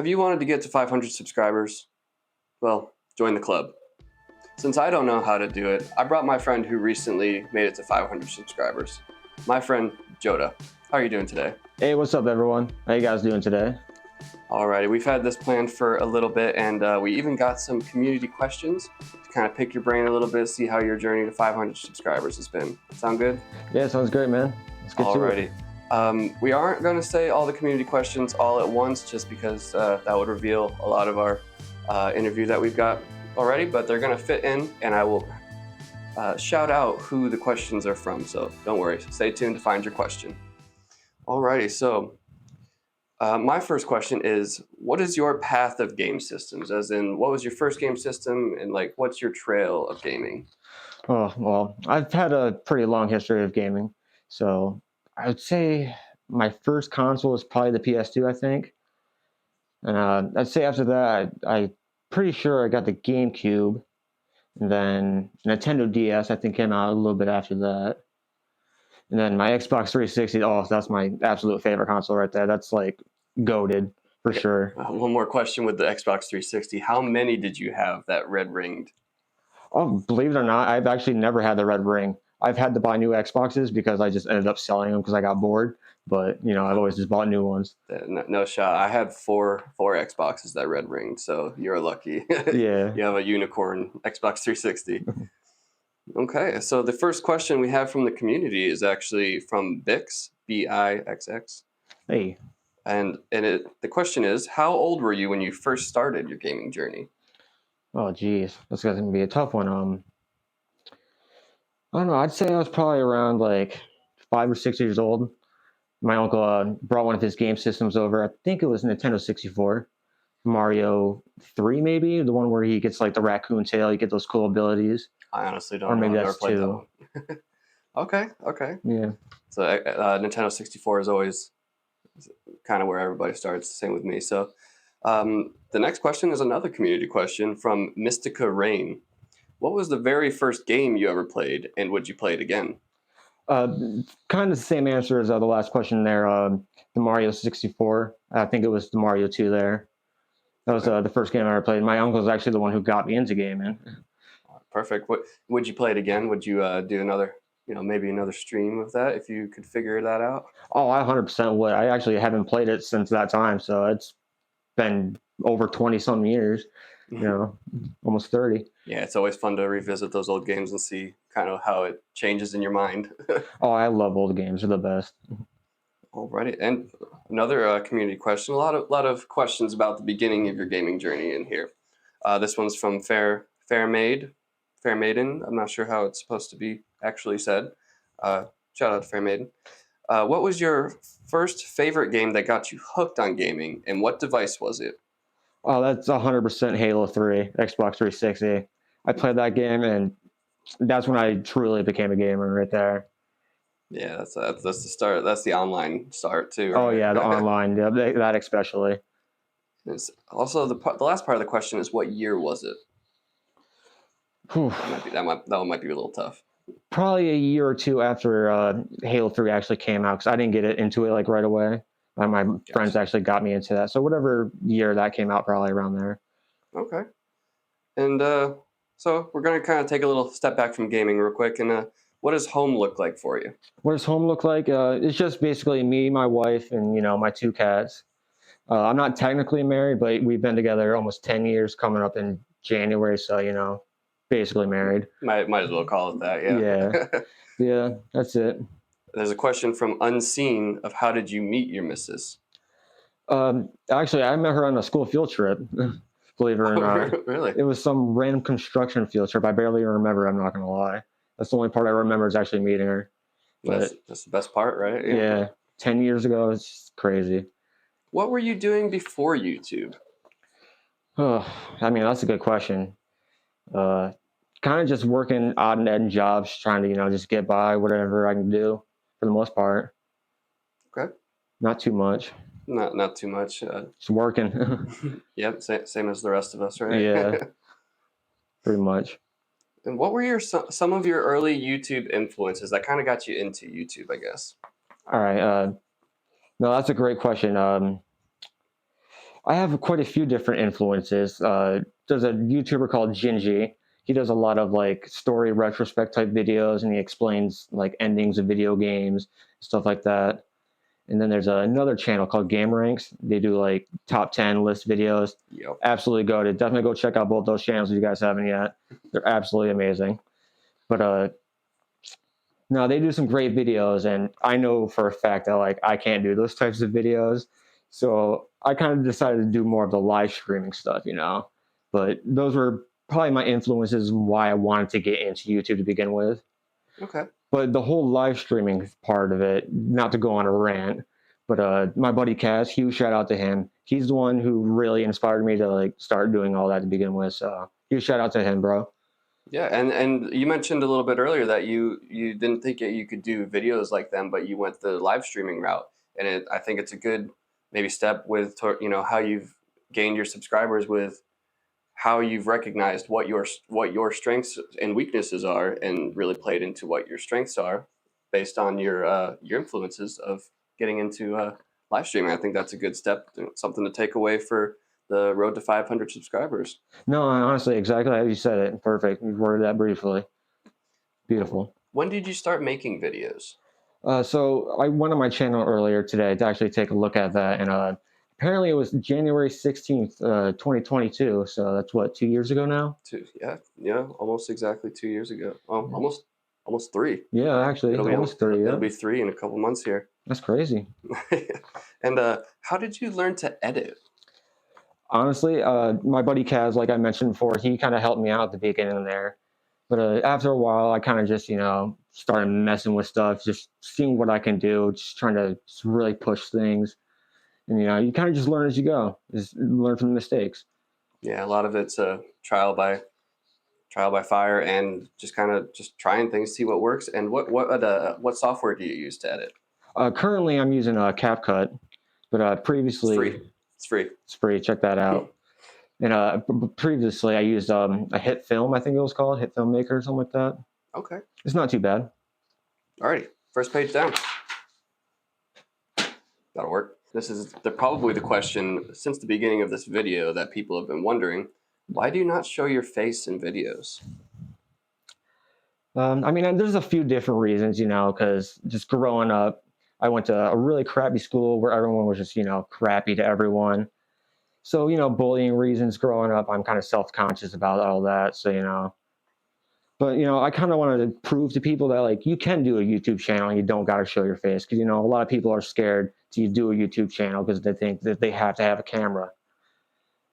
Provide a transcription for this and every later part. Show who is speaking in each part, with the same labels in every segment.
Speaker 1: Have you wanted to get to 500 subscribers? Well, join the club. Since I don't know how to do it, I brought my friend who recently made it to 500 subscribers. My friend, Joda. How are you doing today?
Speaker 2: Hey, what's up, everyone? How you guys doing today?
Speaker 1: Alrighty, we've had this planned for a little bit, and we even got some community questions to kind of pick your brain a little bit, see how your journey to 500 subscribers has been. Sound good?
Speaker 2: Yeah, sounds great, man. Let's get to it.
Speaker 1: Alrighty. We aren't going to say all the community questions all at once, just because that would reveal a lot of our interview that we've got already, but they're going to fit in, and I will shout out who the questions are from, so don't worry. Stay tuned to find your question. Alrighty, so my first question is, what is your path of game systems? As in, what was your first game system, and like, what's your trail of gaming?
Speaker 2: Oh, well, I've had a pretty long history of gaming. So I would say my first console was probably the PS2, I think. And I'd say after that, I pretty sure I got the GameCube. And then Nintendo DS, I think, came out a little bit after that. And then my Xbox 360, oh, that's my absolute favorite console right there. That's like goated for
Speaker 1: Okay.
Speaker 2: sure.
Speaker 1: One more question with the Xbox 360. How many did you have that red ringed?
Speaker 2: Oh, believe it or not, I've actually never had the red ring. I've had to buy new Xboxes because I just ended up selling them because I got bored. But I've always just bought new ones.
Speaker 1: No shot. I had four Xboxes that red ringed, so you're lucky.
Speaker 2: Yeah.
Speaker 1: You have a unicorn Xbox 360. Okay, so the first question we have from the community is actually from Bix, Bixx.
Speaker 2: Hey.
Speaker 1: The question is, how old were you when you first started your gaming journey?
Speaker 2: Oh, geez, that's gonna be a tough one. I don't know. I'd say I was probably around like 5 or 6 years old. My uncle brought one of his game systems over. I think it was Nintendo 64, Mario 3, maybe the one where he gets like the raccoon tail. You get those cool abilities,
Speaker 1: I honestly
Speaker 2: or
Speaker 1: don't know.
Speaker 2: maybe
Speaker 1: I've never
Speaker 2: that's
Speaker 1: played that
Speaker 2: two.
Speaker 1: one. Okay.
Speaker 2: Yeah.
Speaker 1: So Nintendo 64 is always kind of where everybody starts. Same with me. So the next question is another community question from Mystica Rain. What was the very first game you ever played, and would you play it again?
Speaker 2: Uh, Kind of the same answer as the last question there. The Mario 64. I think it was the Mario 2 there. That was
Speaker 1: Okay.
Speaker 2: the first game I ever played. My uncle's actually the one who got me into gaming.
Speaker 1: Perfect. What would you play it again? Would you do another, maybe another stream of that if you could figure that out?
Speaker 2: Oh, I 100% would. I actually haven't played it since that time, so it's been over 20 some years, almost 30.
Speaker 1: Yeah, it's always fun to revisit those old games and see kind of how it changes in your mind.
Speaker 2: Oh, I love old games. They're the best.
Speaker 1: Alrighty, and another community question. A lot of questions about the beginning of your gaming journey in here. This one's from Fair Maiden. I'm not sure how it's supposed to be actually said. Shout out to Fair Maiden. What was your first favorite game that got you hooked on gaming, and what device was it?
Speaker 2: Oh, that's 100% Halo 3, Xbox 360. I played that game, and that's when I truly became a gamer right there.
Speaker 1: Yeah, that's the start. That's the online start too,
Speaker 2: Oh,
Speaker 1: right?
Speaker 2: yeah, the online, yeah, that especially.
Speaker 1: Also, the last part of the question is, what year was it?
Speaker 2: Whew.
Speaker 1: That one might be a little tough.
Speaker 2: Probably a year or two after Halo 3 actually came out, because I didn't get into it like right away. My friends
Speaker 1: Gotcha.
Speaker 2: actually got me into that. So whatever year that came out, probably around there.
Speaker 1: Okay. And so we're gonna kind of take a little step back from gaming real quick. And what does home look like for you?
Speaker 2: What does home look like? It's just basically me, my wife, and my two cats. I'm not technically married, but we've been together almost 10 years, coming up in January. So basically married.
Speaker 1: Might as well call it that.
Speaker 2: Yeah,
Speaker 1: Yeah.
Speaker 2: yeah, that's it.
Speaker 1: There's a question from Unseen of how did you meet your missus?
Speaker 2: Actually, I met her on a school field trip. Believe it or
Speaker 1: Oh,
Speaker 2: not,
Speaker 1: really?
Speaker 2: it was some random construction field trip. I barely even remember. I'm not gonna lie. That's the only part I remember is actually meeting her. But
Speaker 1: That's the best part, right? Yeah.
Speaker 2: yeah, 10 years ago, it's crazy.
Speaker 1: What were you doing before YouTube?
Speaker 2: Oh, I mean, that's a good question. Uh, Kind of just working odd and end jobs, trying to just get by, whatever I can do for the most part.
Speaker 1: Okay.
Speaker 2: Not too much.
Speaker 1: Not too much.
Speaker 2: Just working.
Speaker 1: Yep. Same as the rest of us, right?
Speaker 2: Yeah, pretty much.
Speaker 1: And what were some of your early YouTube influences that kind of got you into YouTube, I guess?
Speaker 2: All right. No, that's a great question. I have quite a few different influences. There's a YouTuber called Gingy. He does a lot of like story retrospect type videos, and he explains like endings of video games, stuff like that. And then there's another channel called Game Ranks. They do like top 10 list videos.
Speaker 1: Yep.
Speaker 2: Absolutely goated. Definitely go check out both those channels if you guys haven't yet. They're absolutely amazing. But no, they do some great videos, and I know for a fact that like I can't do those types of videos. So I kind of decided to do more of the live streaming stuff, you know. But those were probably my influences and why I wanted to get into YouTube to begin with.
Speaker 1: Okay.
Speaker 2: But the whole live streaming part of it, not to go on a rant, but my buddy Kaz, huge shout out to him. He's the one who really inspired me to like start doing all that to begin with. So huge shout out to him, bro.
Speaker 1: Yeah, and you mentioned a little bit earlier that you didn't think that you could do videos like them, but you went the live streaming route, and I think it's a good maybe step with how you've gained your subscribers with how you've recognized what your strengths and weaknesses are, and really played into what your strengths are based on your influences of getting into live streaming. I think that's a good step, something to take away for the road to 500 subscribers.
Speaker 2: No, honestly, exactly how you said it. Perfect. You worded that briefly. Beautiful.
Speaker 1: When did you start making videos?
Speaker 2: So I went on my channel earlier today to actually take a look at that, and apparently it was January 16th, 2022. So that's what, 2 years ago now?
Speaker 1: Yeah, almost exactly 2 years ago. Oh, almost three.
Speaker 2: Yeah, actually,
Speaker 1: It'll be
Speaker 2: almost three.
Speaker 1: it'll
Speaker 2: Yeah,
Speaker 1: be three in a couple months here.
Speaker 2: that's crazy.
Speaker 1: And how did you learn to edit?
Speaker 2: Honestly, my buddy Kaz, like I mentioned before, he kind of helped me out at the beginning there. But after a while, I kind of just, started messing with stuff, just seeing what I can do, just trying to just really push things. And, you kind of just learn as you go, just learn from the mistakes.
Speaker 1: Yeah, a lot of it's trial by fire, and just kind of just trying things, see what works. And what software do you use to edit?
Speaker 2: Currently, I'm using CapCut, but
Speaker 1: It's free.
Speaker 2: previously,
Speaker 1: It's free.
Speaker 2: it's free. Check that out. And previously, I used a Hit Film, I think it was called, Hit Filmmaker or something like that.
Speaker 1: Okay.
Speaker 2: It's not too bad.
Speaker 1: Alrighty. First page down. That'll work. This is probably the question since the beginning of this video that people have been wondering. Why do you not show your face in videos?
Speaker 2: I mean, there's a few different reasons, because just growing up, I went to a really crappy school where everyone was just, crappy to everyone. So, bullying reasons growing up, I'm kind of self-conscious about all that. So, but, I kind of wanted to prove to people that, like, you can do a YouTube channel and you don't got to show your face. Because, a lot of people are scared to do a YouTube channel because they think that they have to have a camera.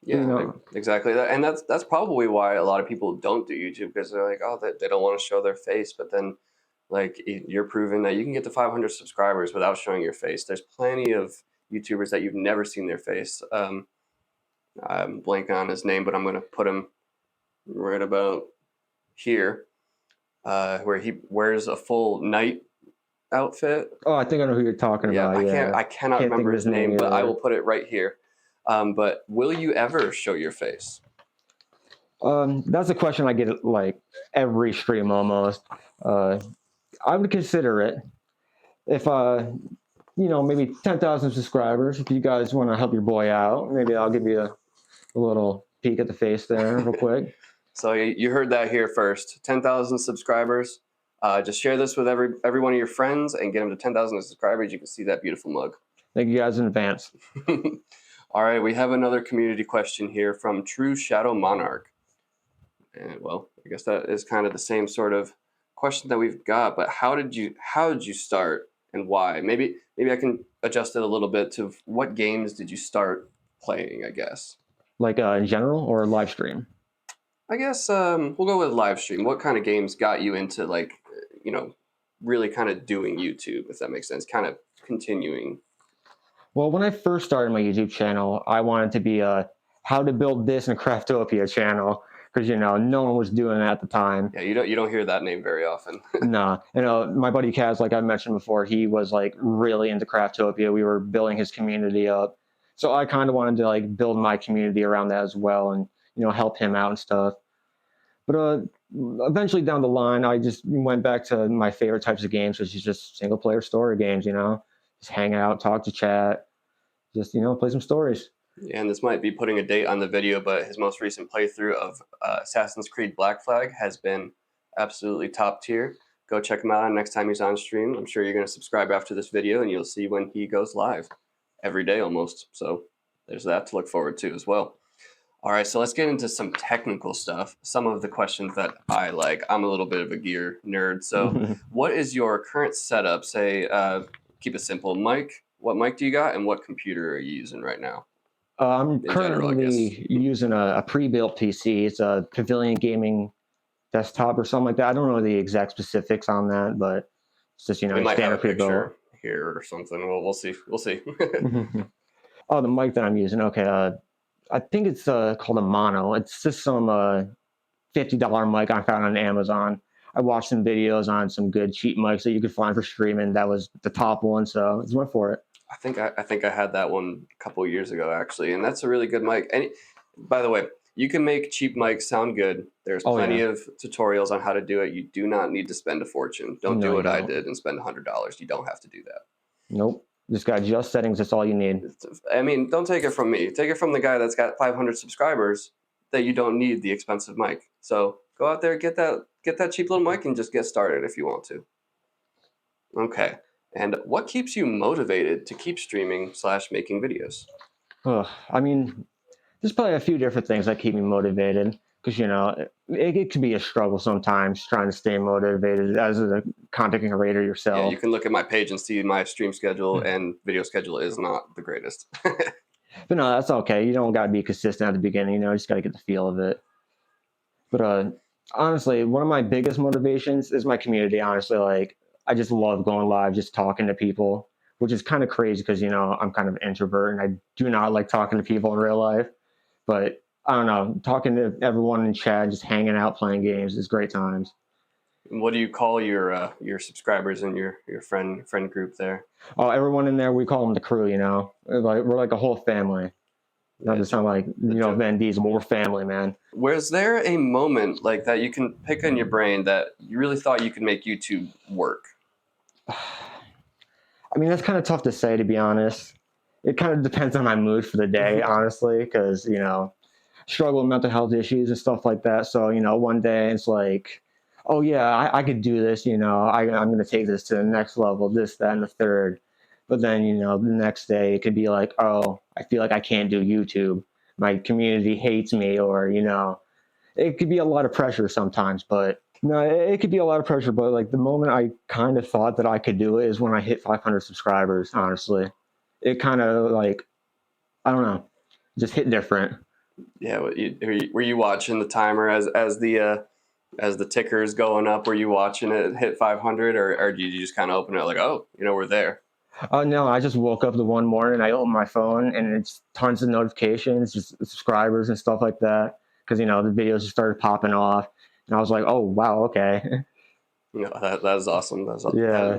Speaker 1: Yeah, exactly. And that's probably why a lot of people don't do YouTube, because they're like, oh, they don't want to show their face. But then, like, you're proving that you can get to 500 subscribers without showing your face. There's plenty of YouTubers that you've never seen their face. I'm blanking on his name, but I'm going to put him right about here, where he wears a full night outfit.
Speaker 2: Oh, I think I know who you're talking
Speaker 1: Yeah,
Speaker 2: about.
Speaker 1: I cannot
Speaker 2: Can't think
Speaker 1: remember
Speaker 2: of
Speaker 1: his
Speaker 2: his
Speaker 1: name,
Speaker 2: name
Speaker 1: but I
Speaker 2: either.
Speaker 1: will put it right here. But will you ever show your face?
Speaker 2: That's a question I get like every stream almost. I would consider it if maybe 10,000 subscribers. If you guys want to help your boy out, maybe I'll give you a little peek at the face there real quick.
Speaker 1: So you heard that here first. 10,000 subscribers. Just share this with every one of your friends and get them to 10,000 subscribers. You can see that beautiful mug.
Speaker 2: Thank you guys in advance.
Speaker 1: All right, we have another community question here from True Shadow Monarch. And well, I guess that is kind of the same sort of question that we've got. But how did you start and why? Maybe I can adjust it a little bit to what games did you start playing, I guess.
Speaker 2: Like in general or live stream?
Speaker 1: I guess we'll go with live stream. What kind of games got you into really kind of doing YouTube, if that makes sense, kind of continuing?
Speaker 2: Well, when I first started my YouTube channel, I wanted to be a how to build this in Craftopia channel because no one was doing that at the time.
Speaker 1: Yeah, you don't hear that name very often.
Speaker 2: No, my buddy Kaz, like I mentioned before, he was like really into Craftopia. We were building his community up, so I kind of wanted to like build my community around that as well, and help him out and stuff. But eventually down the line, I just went back to my favorite types of games, which is just single player story games. Just hang out, talk to chat, just play some stories.
Speaker 1: And this might be putting a date on the video, but his most recent playthrough of Assassin's Creed Black Flag has been absolutely top tier. Go check him out next time he's on stream. I'm sure you're going to subscribe after this video, and you'll see when he goes live every day almost. So there's that to look forward to as well. All right, so let's get into some technical stuff. Some of the questions that I like. I'm a little bit of a gear nerd. So what is your current setup? Say, keep it simple. Mic, what mic do you got, and what computer are you using right now?
Speaker 2: I'm
Speaker 1: In general, I
Speaker 2: currently using a pre-built PC. It's a Pavilion Gaming desktop or something like that. I don't know the exact specifics on that, but it's just,
Speaker 1: We might have
Speaker 2: standard
Speaker 1: a
Speaker 2: pre-built.
Speaker 1: picture here or something. Well, we'll see. We'll see.
Speaker 2: Oh, the mic that I'm using. Okay, I think it's called a mono. It's just some $50 mic I found on Amazon. I watched some videos on some good cheap mics that you could find for streaming. That was the top one, so I just went for it.
Speaker 1: I think I had that one a couple of years ago actually, and that's a really good mic. And by the way, you can make cheap mics sound good. There's plenty of tutorials on how to do it. You do not need to spend a fortune. Don't do what I did and spend $100. You don't have to do that.
Speaker 2: Nope. Just got adjust settings. That's all you need.
Speaker 1: I mean, don't take it from me. Take it from the guy that's got 500 subscribers that you don't need the expensive mic. So go out there, get that cheap little mic and just get started if you want to. Okay. And what keeps you motivated to keep streaming / making videos?
Speaker 2: I mean, there's probably a few different things that keep me motivated because, it can be a struggle sometimes trying to stay motivated as a content creator yourself.
Speaker 1: Yeah, you can look at my page and see my stream schedule and video schedule is not the greatest.
Speaker 2: But no, that's okay. You don't got to be consistent at the beginning. You just got to get the feel of it. But honestly, one of my biggest motivations is my community. Honestly, I just love going live, just talking to people, which is kind of crazy because, I'm kind of an introvert and I do not like talking to people in real life. But I don't know, talking to everyone in chat, just hanging out, playing games is great times.
Speaker 1: What do you call your subscribers and your friend group there?
Speaker 2: Oh, everyone in there, we call them the crew. We're like a whole family. Not to sound like Vin Diesel, but we're family, man.
Speaker 1: Was there a moment like that you can pick in your brain that you really thought you could make YouTube work?
Speaker 2: I mean, that's kind of tough to say, to be honest. It kind of depends on my mood for the day, honestly, because, struggle with mental health issues and stuff like that. So, one day it's like, oh, yeah, I could do this, I'm going to take this to the next level, this, that, and the third. But then, the next day it could be like, oh, I feel like I can't do YouTube. My community hates me, or, it could be a lot of pressure sometimes, but no, it could be a lot of pressure. But like the moment I kind of thought that I could do it is when I hit 500 subscribers, honestly. It kind of I don't know, just hit different.
Speaker 1: Yeah, were you watching the timer as the ticker is going up? Were you watching it hit 500, or did you just kind of open it like, oh, we're there?
Speaker 2: Oh no, I just woke up the one morning, I opened my phone, and it's tons of notifications, just subscribers and stuff like that, because the videos just started popping off, and I was like, oh wow, okay.
Speaker 1: That is awesome.
Speaker 2: Yeah,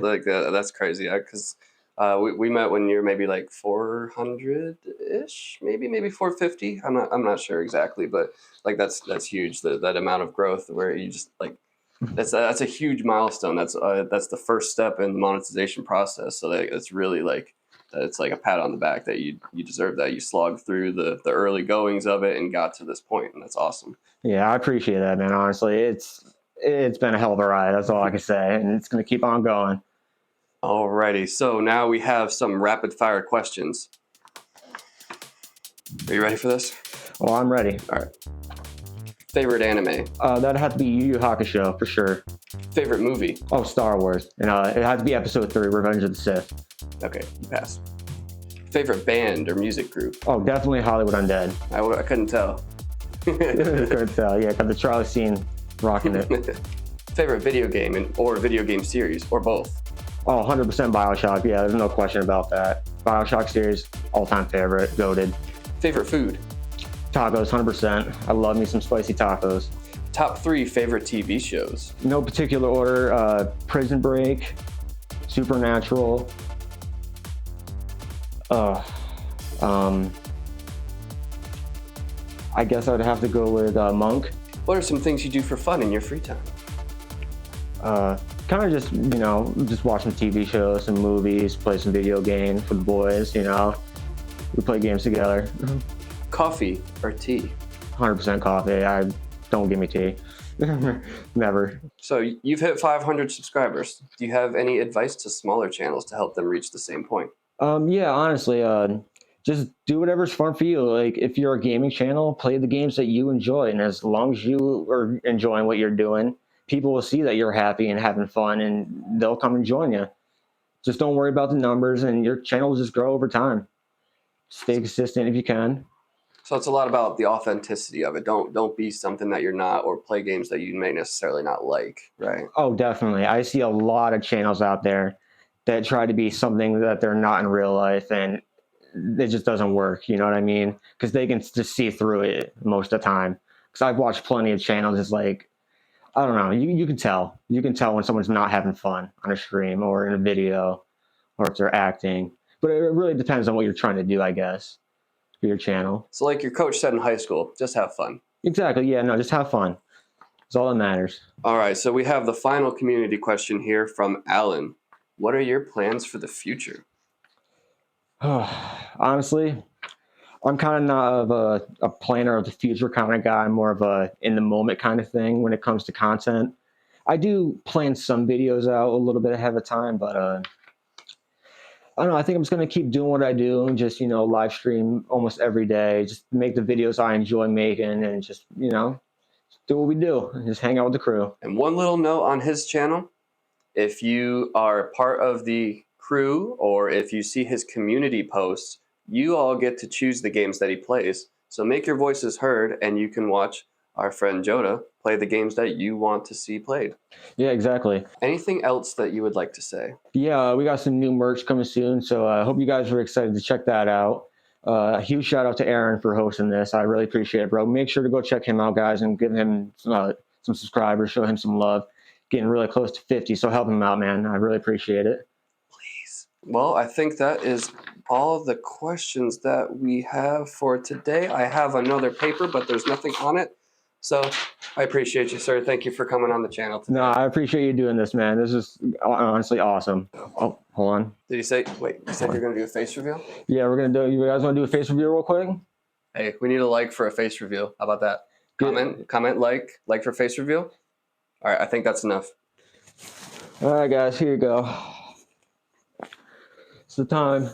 Speaker 1: that's crazy. Because we met when you're maybe like 400-ish, maybe 450. I'm not sure exactly, but like that's huge. That amount of growth where you just like that's a huge milestone. That's the first step in the monetization process. So it's really like it's like a pat on the back that you deserve that. You slogged through the early goings of it and got to this point, and that's awesome.
Speaker 2: Yeah, I appreciate that, man. Honestly, it's been a hell of a ride. That's all I can say, and it's gonna keep on going.
Speaker 1: Alrighty, so now we have some rapid fire questions. Are you ready for this?
Speaker 2: Well, I'm ready.
Speaker 1: All right. Favorite anime?
Speaker 2: That'd have to be Yu Yu Hakusho for sure.
Speaker 1: Favorite movie?
Speaker 2: Oh, Star Wars, and it had to be Episode 3, Revenge of the Sith.
Speaker 1: Okay, you pass. Favorite band or music group?
Speaker 2: Oh, definitely Hollywood Undead.
Speaker 1: I couldn't tell.
Speaker 2: Couldn't tell. Yeah, got the Charlie scene rocking it.
Speaker 1: Favorite video game or video game series, or both?
Speaker 2: Oh, 100% Bioshock. Yeah, there's no question about that. Bioshock series, all-time favorite, goated.
Speaker 1: Favorite food?
Speaker 2: Tacos, 100%. I love me some spicy tacos.
Speaker 1: Top 3 favorite TV shows?
Speaker 2: No particular order. Prison Break, Supernatural. I guess I'd have to go with Monk.
Speaker 1: What are some things you do for fun in your free time?
Speaker 2: Kind of just, just watch some TV shows, some movies, play some video games with the boys, we play games together.
Speaker 1: Coffee or tea?
Speaker 2: 100% coffee. I don't give me tea. Never.
Speaker 1: So you've hit 500 subscribers. Do you have any advice to smaller channels to help them reach the same point?
Speaker 2: Yeah, honestly, just do whatever's fun for you. Like if you're a gaming channel, play the games that you enjoy, and as long as you are enjoying what you're doing, people will see that you're happy and having fun, and they'll come and join you. Just don't worry about the numbers, and your channel will just grow over time. Stay consistent if you can.
Speaker 1: So it's a lot about the authenticity of it. Don't be something that you're not, or play games that you may necessarily not like, right?
Speaker 2: Oh, definitely. I see a lot of channels out there that try to be something that they're not in real life, and it just doesn't work. You know what I mean? Because they can just see through it most of the time. Because I've watched plenty of channels. It's like, I don't know. You can tell. You can tell when someone's not having fun on a stream or in a video, or if they're acting. But it really depends on what you're trying to do, I guess, for your channel.
Speaker 1: So like your coach said in high school, just have fun.
Speaker 2: Exactly. Yeah. No. Just have fun. It's all that matters.
Speaker 1: All right, so we have the final community question here from Alan. What are your plans for the future?
Speaker 2: Honestly, I'm kind of not of a planner of the future kind of guy. I'm more of a in the moment kind of thing when it comes to content. I do plan some videos out a little bit ahead of time, but I don't know. I think I'm just gonna keep doing what I do and just live stream almost every day. Just make the videos I enjoy making and just do what we do and just hang out with the crew.
Speaker 1: And one little note on his channel, if you are part of the crew or if you see his community posts, you all get to choose the games that he plays. So make your voices heard and you can watch our friend Joda play the games that you want to see played.
Speaker 2: Yeah, exactly.
Speaker 1: Anything else that you would like to say?
Speaker 2: Yeah, we got some new merch coming soon, so I hope you guys are excited to check that out. A huge shout out to Aaron for hosting this. I really appreciate it, bro. Make sure to go check him out, guys, and give him some subscribers, show him some love. Getting really close to 50, so help him out, man. I really appreciate it.
Speaker 1: Please. Well, I think that is all the questions that we have for today. I have another paper, but there's nothing on it. So I appreciate you, sir. Thank you for coming on the channel today.
Speaker 2: No, I appreciate you doing this, man. This is honestly awesome. Oh, hold on.
Speaker 1: Did you say, wait, you said you're going to do a face reveal?
Speaker 2: Yeah, we're going to do, you guys want to do a face reveal real quick?
Speaker 1: Hey, we need a like for a face reveal. How about that? Comment, like for face reveal. All right, I think that's enough.
Speaker 2: All right, guys, here you go. It's the time.